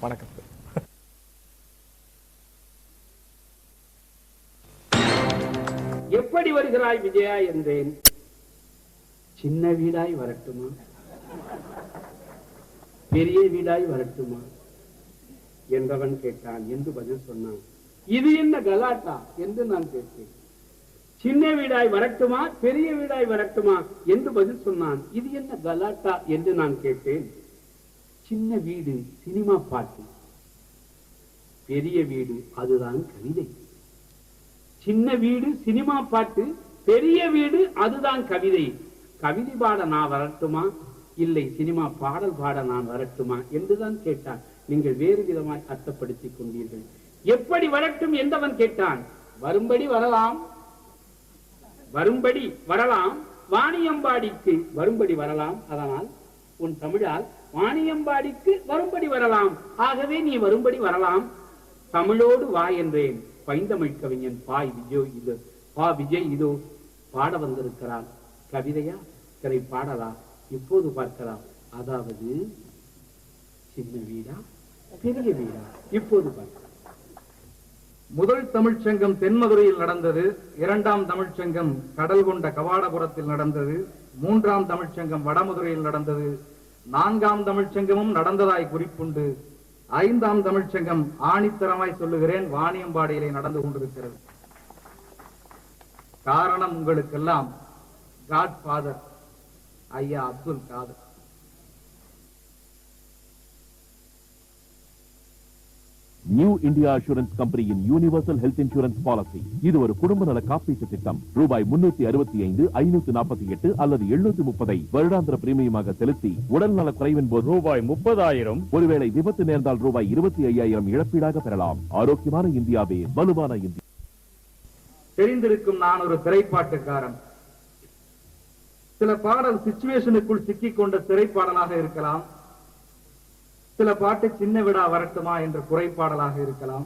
வணக்கம். எப்படி வருகிறாய் விஜயா என்றேன். சின்ன வீடாய் வரட்டுமா, பெரிய வீடாய் வரட்டுமா என்றவன் கேட்டான். என்று பதில் சொன்னான். இது என்ன கலாட்டா என்று நான் கேட்டேன். சின்ன வீடாய் வரட்டுமா, பெரிய வீடாய் வரட்டுமா என்று பதில் சொன்னான். இது என்ன கலாட்டா என்று நான் கேட்டேன். சின்ன வீடு சினிமா பாட்டு, பெரிய வீடு அதுதான் கவிதை. சின்ன வீடு சினிமா பாட்டு, பெரிய வீடு அதுதான் கவிதை. கவிதை பாட நான் வரட்டுமா, இல்லை சினிமா பாடல் பாட நான் வரட்டுமா என்றுதான் கேட்டான். நீங்கள் வேறு விதமாய் அர்த்தப்படுத்திக் கொண்டீர்கள். எப்படி வரட்டும் என்றவன் கேட்டான். வரும்படி வரலாம், வரும்படி வரலாம், வாணியம்பாடிக்கு வரும்படி வரலாம். அதனால் உன் தமிழால் வாணியம்பாடிக்கு வரும்படி வரலாம். ஆகவே நீ வரும்படி வரலாம். தமிழோடு வா என்றேன். பைந்தமிழ் கவிஞன் பா விஜய் இதோ பாட வந்திருக்கிறான். கவிதையா, கதை பாடலாம், இப்போது பார்க்கலாம். அதாவது சின்ன வீடா, பெரிய வீடா, இப்போது பார்க்கலாம். முதல் தமிழ்ச்சங்கம் தென்மதுரையில் நடந்தது. இரண்டாம் தமிழ்ச்சங்கம் கடல் கொண்ட கவாடபுரத்தில் நடந்தது. மூன்றாம் தமிழ்ச்சங்கம் வடமதுரையில் நடந்தது. நான்காம் தமிழ்ச்சங்கமும் நடந்ததாய் குறிப்புண்டு. ஐந்தாம் தமிழ்ச்சங்கம் ஆணித்தரமாய் சொல்லுகிறேன், வாணியம்பாடியிலே நடந்து கொண்டிருக்கிறது. காரணம் உங்களுக்கெல்லாம் காட்ஃபாதர் ஐயா Abdul Khader. New India assurance கம்பெனியின் யூனிவர்சல் ஹெல்த் இன்சூரன்ஸ் பாலிசி. இது ஒரு குடும்ப நல காப்பீட்டு திட்டம். ரூபாய் 365, 548 அல்லது 730 வருடாந்திர பிரீமியமாக செலுத்தி உடல் நல குறைவின் போது ரூபாய் 30,000, ஒருவேளை விபத்து நேர்ந்தால் ரூபாய் 25,000 இழப்பீடாக பெறலாம். ஆரோக்கியமான இந்தியாவே வலுவான இந்தியா. தெரிந்திருக்கும் நான் ஒரு திரைப்பாட்டுக்காரன். சில பாடல் சிச்சுவேஷனுக்குள் சிக்கிக் கொண்ட திரைப்பாடலாக இருக்கலாம். சில பாட்டு சின்ன விடா வரட்டுமா என்ற குறைப்பாடலாக இருக்கலாம்.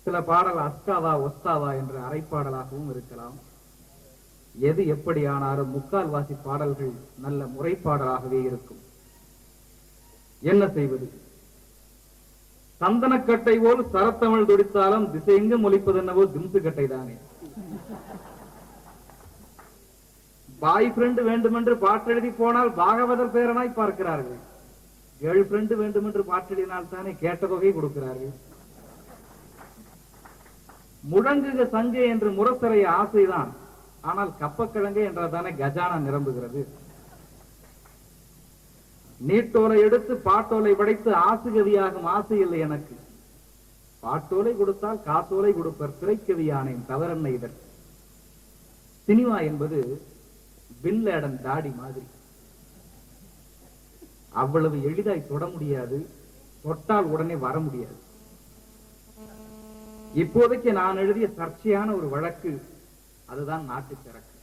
சில பாடல் அஸ்தாதா ஒஸ்தாதா என்ற அரைப்பாடலாகவும் இருக்கலாம். எது எப்படி ஆனாலும் முக்கால்வாசி பாடல்கள் நல்ல முறைப்பாடலாகவே இருக்கும். என்ன செய்வது? சந்தனக்கட்டை போல் சரத்தமிழ் துடித்தாலும் திசையெங்கும் ஒலிப்பது என்னவோ திம்சு கட்டை தானே. பாய் ஃப்ரெண்ட் வேண்டுமென்று பாட்டெழுதி போனால் பாகவதர் பேரனாய் பார்க்கிறார்கள். கேர்ள் ஃப்ரெண்ட் வேண்டுமென்று பாட்டெழுதினால் தானே கேட்ட தொகை கொடுக்கிறார்கள். முழங்குக சங்கே என்று முரசறைய ஆசைதான், ஆனால் கப்பக்கிழங்கு என்றதானே கஜானா நிரம்புகிறது. நீட்டோலை எடுத்து பாட்டோலை படைத்து ஆசுகவியாகும் ஆசை இல்லை எனக்கு. பாட்டோலை கொடுத்தால் காசோலை கொடுப்பர், திரைக்கவியானேன், தவறென்ன இதற்கு. சினிமா என்பது பின்லேடன் தாடி மாதிரி. அவ்வளவு எளிதாய் தொட முடியாது, தொட்டால் உடனே வர முடியாது. இப்போதைக்கு நான் எழுதிய சர்ச்சையான ஒரு வழக்கு அதுதான் நாட்டு சரக்கு.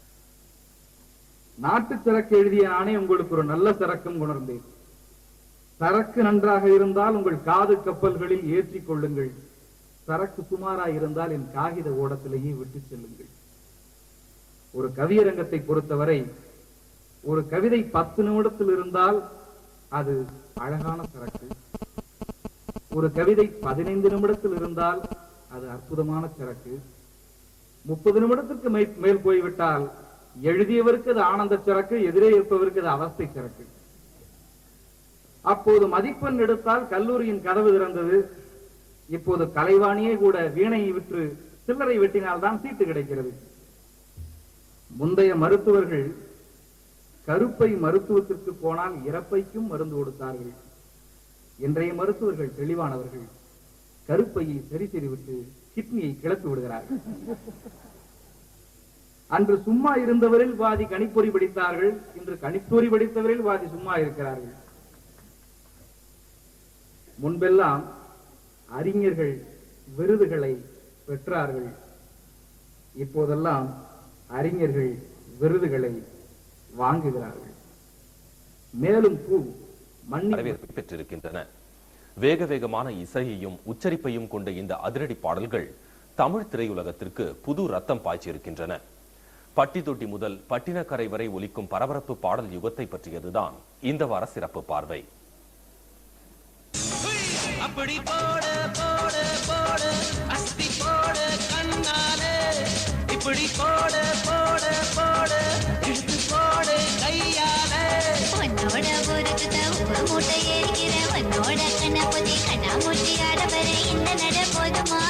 நாட்டு சரக்கு எழுதிய நானே உங்களுக்கு ஒரு நல்ல சரக்கும் உணர்ந்தேன். சரக்கு நன்றாக இருந்தால் உங்கள் காது கப்பல்களில் ஏற்றிக் கொள்ளுங்கள். சரக்கு சுமாராக இருந்தால் என் காகித ஓடத்திலேயே விட்டு செல்லுங்கள். ஒரு கவியரங்கத்தை பொறுத்தவரை ஒரு கவிதை 10 நிமிடத்தில் இருந்தால் அது அழகான சரக்கு. ஒரு கவிதை 15 நிமிடத்தில் இருந்தால் அது அற்புதமான சரக்கு. 30 நிமிடத்திற்கு மேல் போய்விட்டால் எழுதியவருக்கு அது ஆனந்த சரக்கு, எதிரே இருப்பவருக்கு அது அவஸ்தை சரக்கு. அப்போது மதிப்பெண் எடுத்தால் கல்லூரியின் கதவு திறந்தது. இப்போது கலைவாணியே கூட வீணையை விற்று சில்லறை வெட்டினால்தான் சீட்டு கிடைக்கிறது. முந்தைய மருத்துவர்கள் கருப்பை மருத்துவத்திற்கு போனால் இறப்பைக்கும் மருந்து கொடுத்தார்கள். இன்றைய மருத்துவர்கள் தெளிவானவர்கள். கருப்பையை சரி செய்துவிட்டு கிட்னியை கிளப்பி விடுகிறார்கள். அன்று சும்மா இருந்தவரில் பாதி கணிப்பொறி படித்தார்கள், இன்று கணிப்பொறி படித்தவரில் பாதி சும்மா இருக்கிறார்கள். முன்பெல்லாம் அறிஞர்கள் விருதுகளை பெற்றார்கள். இப்போதெல்லாம் அறிஞர்கள் விருதுகளை வாங்குகிறார்கள். மேலும் வரவேற்பு பெற்றிருக்கின்றன. வேக வேகமான இசையையும் உச்சரிப்பையும் கொண்ட இந்த அதிரடி பாடல்கள் தமிழ் திரையுலகத்திற்கு புது ரத்தம் பாய்ச்சியிருக்கின்றன. பட்டி தொட்டி முதல் பட்டினக்கரை வரை ஒலிக்கும் பரபரப்பு பாடல் யுகத்தை பற்றியதுதான் இந்த வார சிறப்பு பார்வை. அப்படி போடு போடு போடு அஸ்தி போடு கண்ணாலே இப்படி போடு போடு போடு இழுத்து போடு கையாலே உன்னோட பொறுத்து உப்பு மூட்டை ஏறிக்கிற உன்னோட கண்ண புதி கண்ணா மூட்டி ஆட வர இந்த நட போதுமா